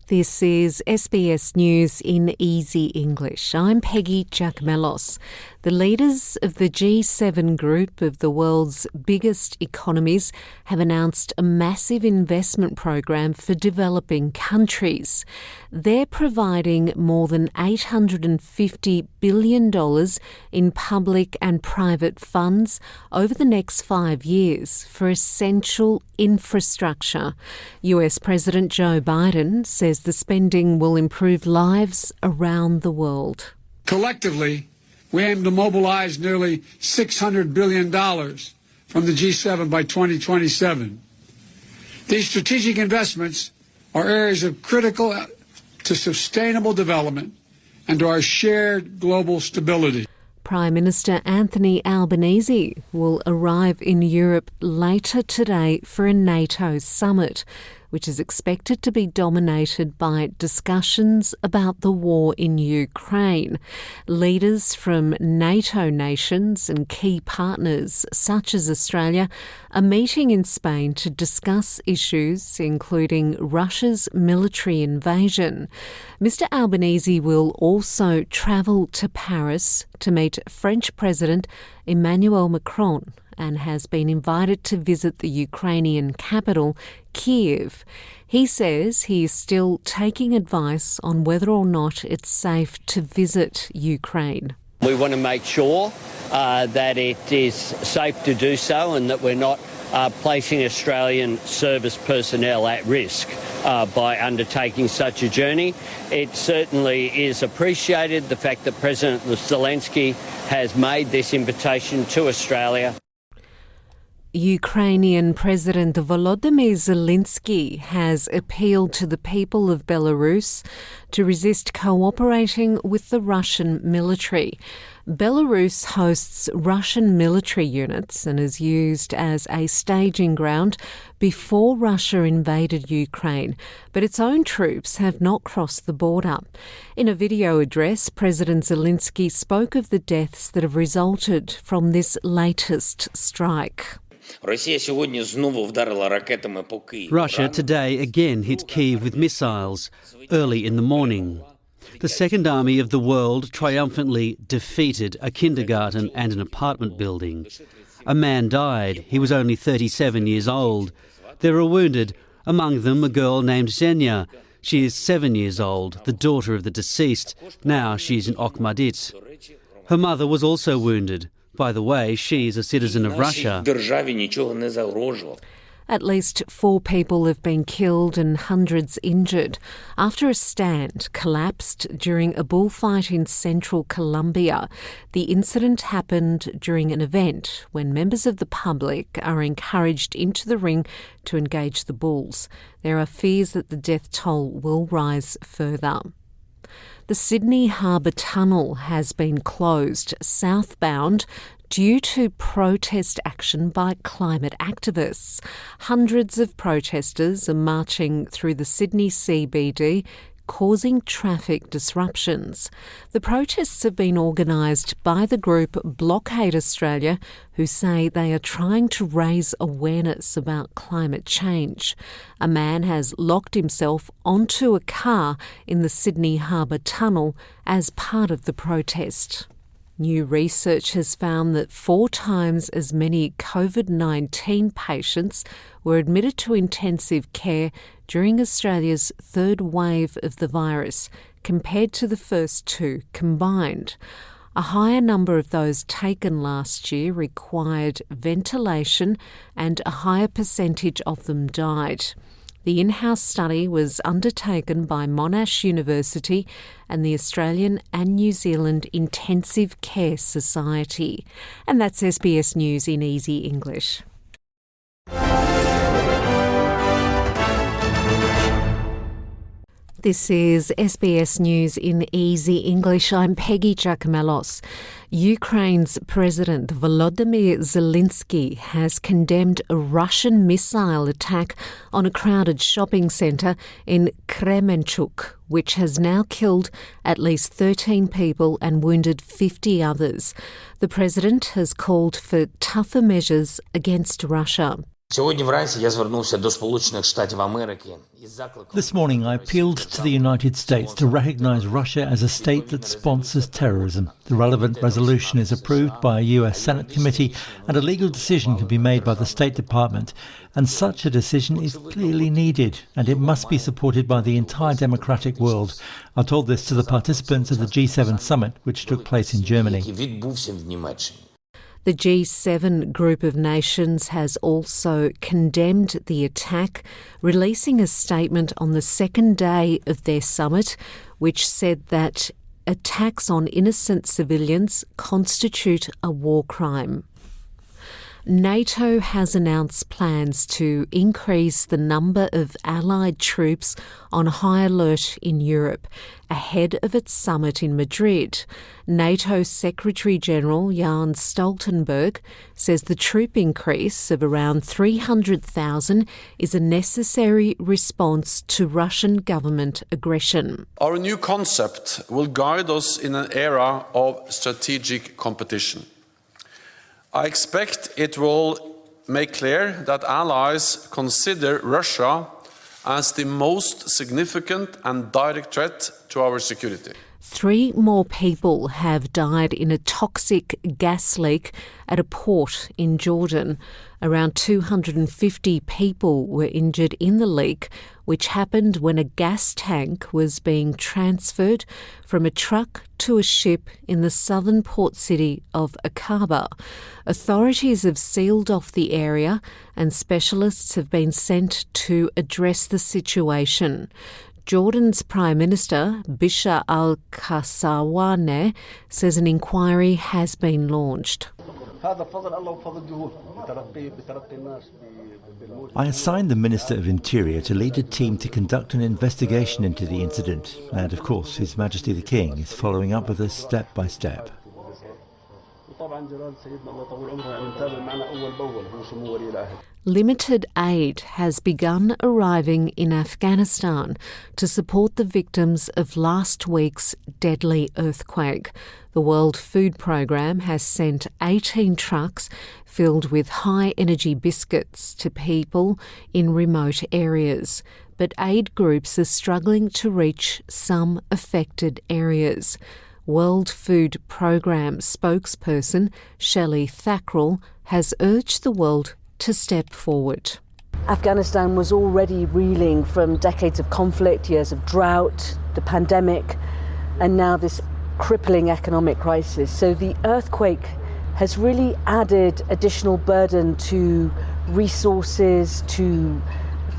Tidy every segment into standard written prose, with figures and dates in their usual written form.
This is SBS News in Easy English. I'm Peggy Giacomellos. The leaders of the G7 group of the world's biggest economies have announced a massive investment program for developing countries. They're providing more than $850 billion in public and private funds over the next 5 years for essential infrastructure. US President Joe Biden says the spending will improve lives around the world. Collectively, we aim to mobilize nearly $600 billion from the G7 by 2027. These strategic investments are areas of critical to sustainable development and to our shared global stability. Prime Minister Anthony Albanese will arrive in Europe later today for a NATO summit, which is expected to be dominated by discussions about the war in Ukraine. Leaders from NATO nations and key partners, such as Australia, are meeting in Spain to discuss issues including Russia's military invasion. Mr Albanese will also travel to Paris to meet French President Emmanuel Macron and has been invited to visit the Ukrainian capital, Kyiv. He says he is still taking advice on whether or not it's safe to visit Ukraine. We want to make sure that it is safe to do so and that we're not placing Australian service personnel at risk by undertaking such a journey. It certainly is appreciated, the fact that President Zelensky has made this invitation to Australia. Ukrainian President Volodymyr Zelensky has appealed to the people of Belarus to resist cooperating with the Russian military. Belarus hosts Russian military units and is used as a staging ground before Russia invaded Ukraine, but its own troops have not crossed the border. In a video address, President Zelensky spoke of the deaths that have resulted from this latest strike. Russia today again hit Kyiv with missiles early in the morning. The Second Army of the World triumphantly defeated a kindergarten and an apartment building. A man died. He was only 37 years old. There are wounded, among them a girl named Zhenya. She is 7 years old, the daughter of the deceased. Now she is in Okhmadit. Her mother was also wounded. By the way, she is a citizen of Russia. At least 4 people have been killed and hundreds injured after a stand collapsed during a bullfight in central Colombia. The incident happened during an event when members of the public are encouraged into the ring to engage the bulls. There are fears that the death toll will rise further. The Sydney Harbour Tunnel has been closed southbound due to protest action by climate activists. Hundreds of protesters are marching through the Sydney CBD, causing traffic disruptions. The protests have been organised by the group Blockade Australia, who say they are trying to raise awareness about climate change. A man has locked himself onto a car in the Sydney Harbour Tunnel as part of the protest. New research has found that 4 times as many COVID-19 patients were admitted to intensive care during Australia's third wave of the virus compared to the first 2 combined. A higher number of those taken last year required ventilation and a higher percentage of them died. The in-house study was undertaken by Monash University and the Australian and New Zealand Intensive Care Society. And that's SBS News in Easy English. This is SBS News in Easy English. I'm Peggy Giacomellos. Ukraine's President Volodymyr Zelensky has condemned a Russian missile attack on a crowded shopping centre in Kremenchuk, which has now killed at least 13 people and wounded 50 others. The president has called for tougher measures against Russia. Сьогодні вранці я звернувся до Сполучених Штатів Америки із закликом. This morning I appealed to the United States to recognise Russia as a state that sponsors terrorism. The relevant resolution is approved by a US Senate committee and a legal decision can be made by the State Department. And such a decision is clearly needed and it must be supported by the entire democratic world. I told this to the participants of the G7 summit which took place in Germany. The G7 group of nations has also condemned the attack, releasing a statement on the second day of their summit, which said that attacks on innocent civilians constitute a war crime. NATO has announced plans to increase the number of Allied troops on high alert in Europe ahead of its summit in Madrid. NATO Secretary-General Jens Stoltenberg says the troop increase of around 300,000 is a necessary response to Russian government aggression. Our new concept will guide us in an era of strategic competition. I expect it will make clear that allies consider Russia as the most significant and direct threat to our security. 3 more people have died in a toxic gas leak at a port in Jordan. Around 250 people were injured in the leak, which happened when a gas tank was being transferred from a truck to a ship in the southern port city of Aqaba. Authorities have sealed off the area and specialists have been sent to address the situation. Jordan's Prime Minister, Bishr al-Kassawane, says an inquiry has been launched. I assigned the Minister of Interior to lead a team to conduct an investigation into the incident and, of course, His Majesty the King is following up with us step by step. Limited aid has begun arriving in Afghanistan to support the victims of last week's deadly earthquake. The World Food Programme has sent 18 trucks filled with high-energy biscuits to people in remote areas. But aid groups are struggling to reach some affected areas. World Food Programme spokesperson Shelley Thackrell has urged the world to step forward. Afghanistan was already reeling from decades of conflict, years of drought, the pandemic, and now this crippling economic crisis. So the earthquake has really added additional burden to resources, to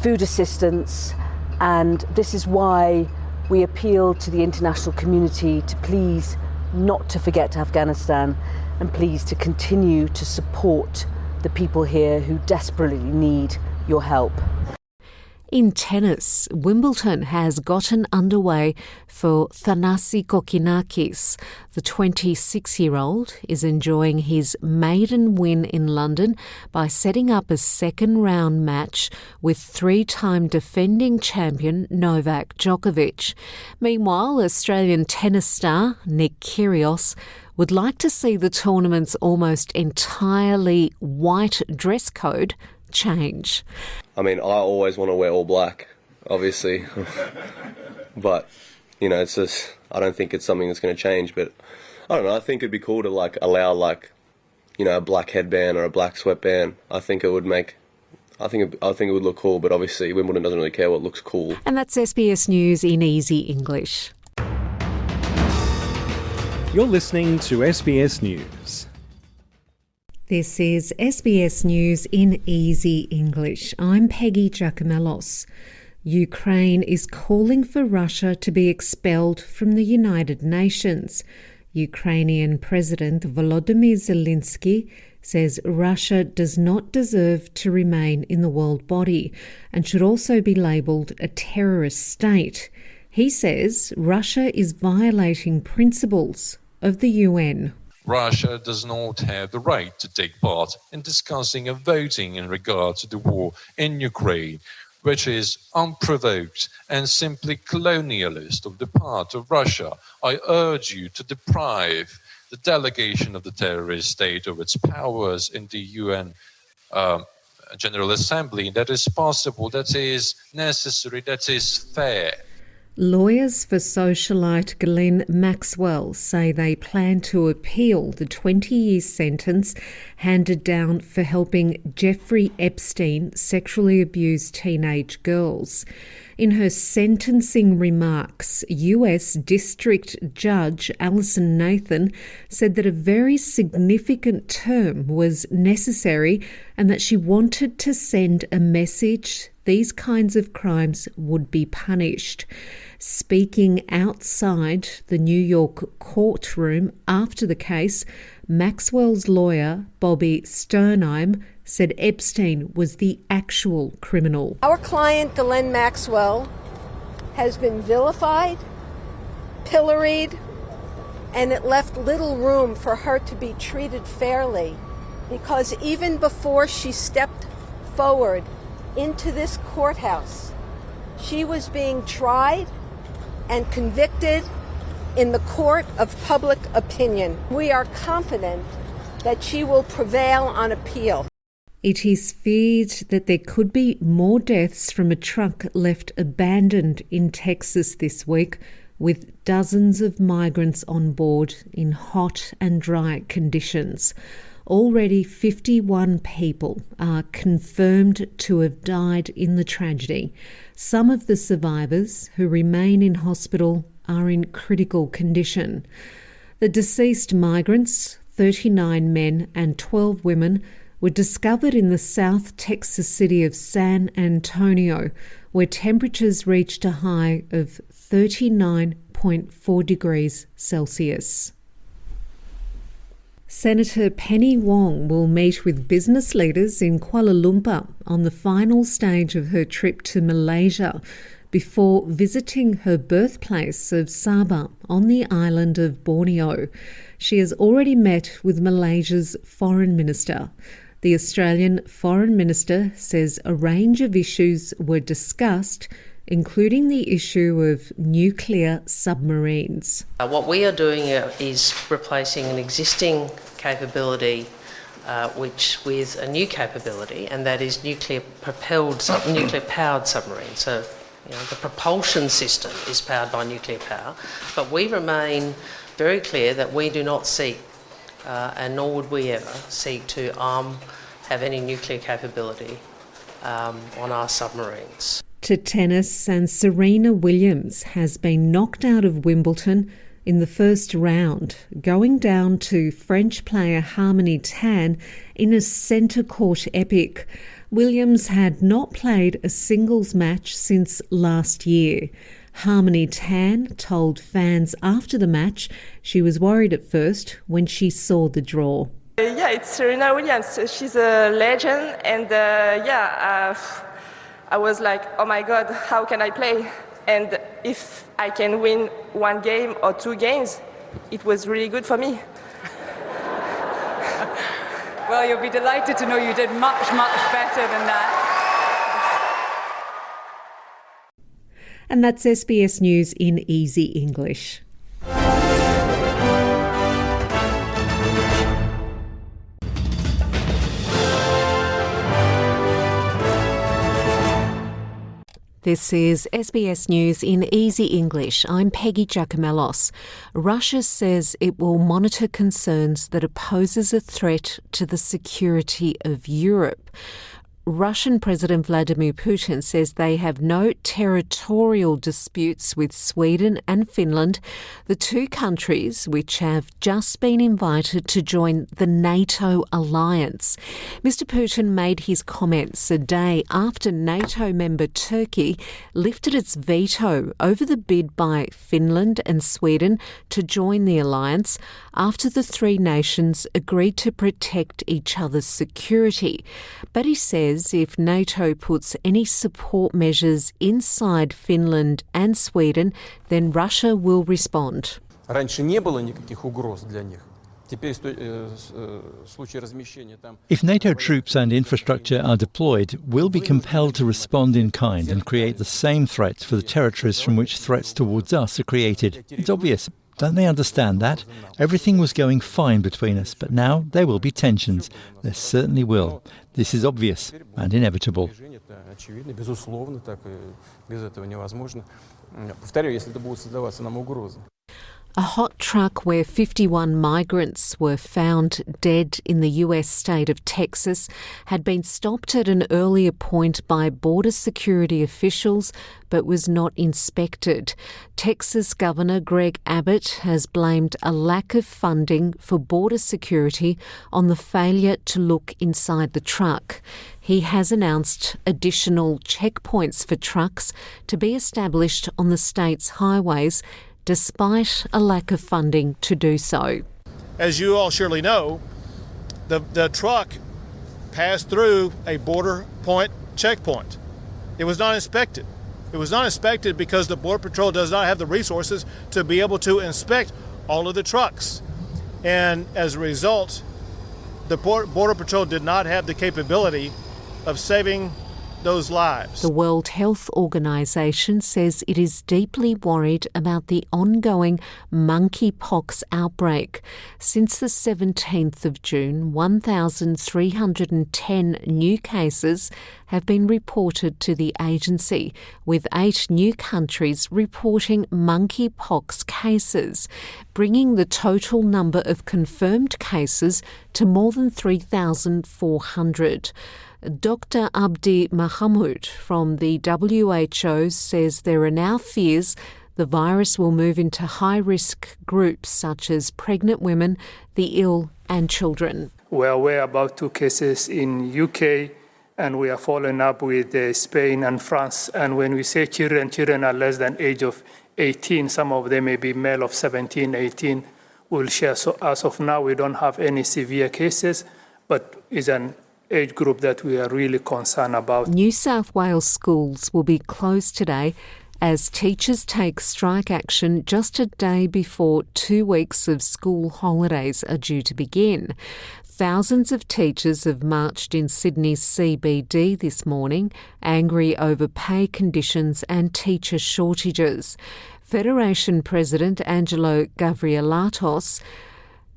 food assistance, and this is why we appeal to the international community to please not to forget Afghanistan and please to continue to support the people here who desperately need your help. In tennis, Wimbledon has gotten underway for Thanasi Kokinakis. The 26-year-old is enjoying his maiden win in London by setting up a second-round match with 3-time defending champion Novak Djokovic. Meanwhile, Australian tennis star Nick Kyrgios would like to see the tournament's almost entirely white dress code change. I mean, I always want to wear all black, obviously. But, you know, it's just, I don't think it's something that's going to change. But, I don't know, I think it'd be cool to, allow, a black headband or a black sweatband. I think it would look cool, but obviously Wimbledon doesn't really care what looks cool. And that's SBS News in Easy English. You're listening to SBS News. This is SBS News in Easy English. I'm Peggy Giacomellos. Ukraine is calling for Russia to be expelled from the United Nations. Ukrainian President Volodymyr Zelensky says Russia does not deserve to remain in the world body and should also be labelled a terrorist state. He says Russia is violating principles of the UN. Russia does not have the right to take part in discussing and voting in regard to the war in Ukraine, which is unprovoked and simply colonialist of the part of Russia. I urge you to deprive the delegation of the terrorist state of its powers in the UN General Assembly that is possible, that is necessary, that is fair. Lawyers for socialite Ghislaine Maxwell say they plan to appeal the 20-year sentence handed down for helping Jeffrey Epstein sexually abuse teenage girls. In her sentencing remarks, US District Judge Alison Nathan said that a very significant term was necessary and that she wanted to send a message these kinds of crimes would be punished. Speaking outside the New York courtroom after the case, Maxwell's lawyer, Bobby Sternheim, said Epstein was the actual criminal. Our client, Ghislaine Maxwell, has been vilified, pilloried, and it left little room for her to be treated fairly, because even before she stepped forward into this courthouse, she was being tried and convicted in the court of public opinion. We are confident that she will prevail on appeal. It is feared that there could be more deaths from a truck left abandoned in Texas this week, with dozens of migrants on board in hot and dry conditions. Already 51 people are confirmed to have died in the tragedy. Some of the survivors who remain in hospital are in critical condition. The deceased migrants, 39 men and 12 women, were discovered in the South Texas city of San Antonio, where temperatures reached a high of 39.4 degrees Celsius. Senator Penny Wong will meet with business leaders in Kuala Lumpur on the final stage of her trip to Malaysia before visiting her birthplace of Sabah on the island of Borneo. She has already met with Malaysia's foreign minister. The Australian foreign minister says a range of issues were discussed, including the issue of nuclear submarines. What we are doing is replacing an existing capability with a new capability, and that is nuclear-powered submarines. So, the propulsion system is powered by nuclear power, but we remain very clear that we do not seek, and nor would we ever seek to have any nuclear capability on our submarines. To tennis, and Serena Williams has been knocked out of Wimbledon in the first round, going down to French player Harmony Tan in a centre court epic. Williams had not played a singles match since last year. Harmony Tan told fans after the match she was worried at first when she saw the draw. Yeah, it's Serena Williams. She's a legend, and I was like, oh my God, how can I play? And if I can win one game or two games, it was really good for me. Well, you'll be delighted to know you did much, much better than that. And that's SBS News in Easy English. This is SBS News in Easy English. I'm Peggy Giacomellos. Russia says it will monitor concerns that it poses a threat to the security of Europe. Russian President Vladimir Putin says they have no territorial disputes with Sweden and Finland, the two countries which have just been invited to join the NATO alliance. Mr. Putin made his comments a day after NATO member Turkey lifted its veto over the bid by Finland and Sweden to join the alliance after the three nations agreed to protect each other's security. But he says if NATO puts any support measures inside Finland and Sweden, then Russia will respond. Раньше не было никаких угроз для них. If NATO troops and infrastructure are deployed, we'll be compelled to respond in kind and create the same threats for the territories from which threats towards us are created. It's obvious. Don't they understand that? Everything was going fine between us, but now there will be tensions. There certainly will. This is obvious and inevitable. Очевидно, безусловно, так без этого невозможно. Повторяю, если это будут создаваться нам угрозы. A hot truck where 51 migrants were found dead in the US state of Texas had been stopped at an earlier point by border security officials but was not inspected. Texas Governor Greg Abbott has blamed a lack of funding for border security on the failure to look inside the truck. He has announced additional checkpoints for trucks to be established on the state's highways despite a lack of funding to do so. As you all surely know, the truck passed through a border point checkpoint. It was not inspected. It was not inspected because the Border Patrol does not have the resources to be able to inspect all of the trucks. And as a result, the Border Patrol did not have the capability of saving those lives. The World Health Organization says it is deeply worried about the ongoing monkeypox outbreak. Since the 17th of June, 1,310 new cases have been reported to the agency, with 8 new countries reporting monkeypox cases, bringing the total number of confirmed cases to more than 3,400. Dr. Abdi Mahamud from the WHO says there are now fears the virus will move into high-risk groups such as pregnant women, the ill and children. We are aware about 2 cases in UK and we are following up with Spain and France. And when we say children are less than age of 18, some of them may be male of 17, 18, we'll share. So as of now, we don't have any severe cases, but it's an age group that we are really concerned about. New South Wales schools will be closed today as teachers take strike action just a day before 2 weeks of school holidays are due to begin. Thousands of teachers have marched in Sydney's CBD this morning, angry over pay conditions and teacher shortages. Federation President Angelo Gavrielatos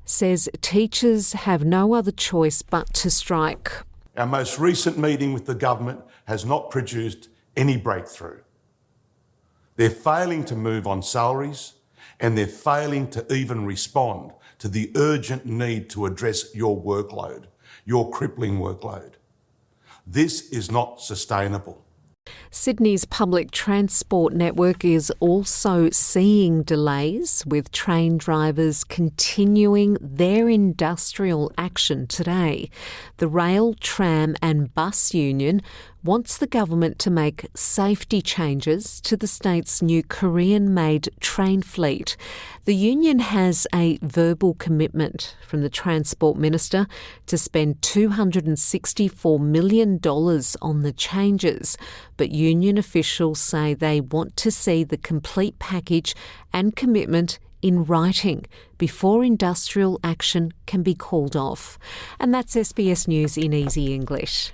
says teachers have no other choice but to strike. Our most recent meeting with the government has not produced any breakthrough. They're failing to move on salaries and they're failing to even respond to the urgent need to address your workload, your crippling workload. This is not sustainable. Sydney's public transport network is also seeing delays, with train drivers continuing their industrial action today. The Rail, Tram and Bus Union wants the government to make safety changes to the state's new Korean-made train fleet. The union has a verbal commitment from the Transport Minister to spend $264 million on the changes, but union officials say they want to see the complete package and commitment in writing before industrial action can be called off. And that's SBS News in Easy English.